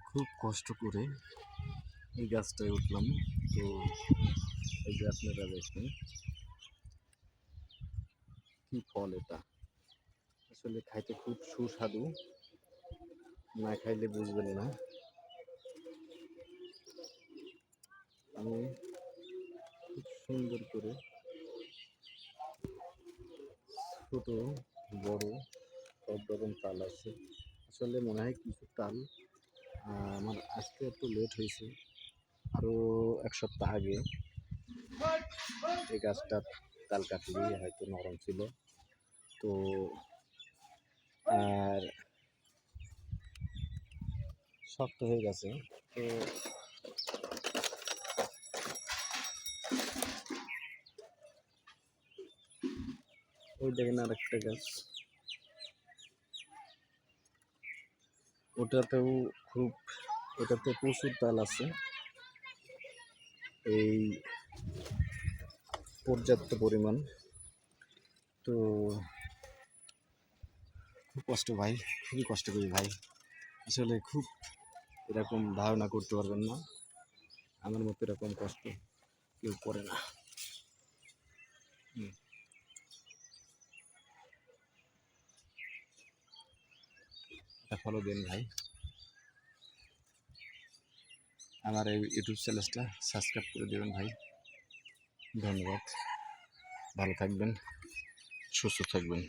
খুব কষ্ট করে এই গাছটায় উঠলাম। তো এই যে আপনারা দেখেন কি ফল এটা, আসলে খাইতে খুব সুস্বাদু, না খাইলে বুঝবেন না। আমি খুব সুন্দর করে ছোট বড় সব রকম তাল আছে। আসলে মনে হয় কিছু তাল আমার আসতে একটু লেট হয়েছে, আরও এক সপ্তাহ আগে এই গাছটা তাল কাটলে হয়তো নরম ছিল। তো আর শক্ত হয়ে গেছে। তো ওই দেখেন আর একটা গাছ, ওটাতেও খুব, ওটাতে প্রচুর তাল আছে, এই পর্যাপ্ত পরিমাণ। তো খুব কষ্ট ভাই, খুবই কষ্ট করি ভাই, আসলে খুব এরকম ধারণা করতে পারবেন না, আমার মতো এরকম কষ্ট কেউ করে না। এটা ফলো দিন ভাই, আমার এই ইউটিউব চ্যানেলটা সাবস্ক্রাইব করে দেবেন ভাই। ধন্যবাদ, ভালো থাকবেন, সুস্থ থাকবেন।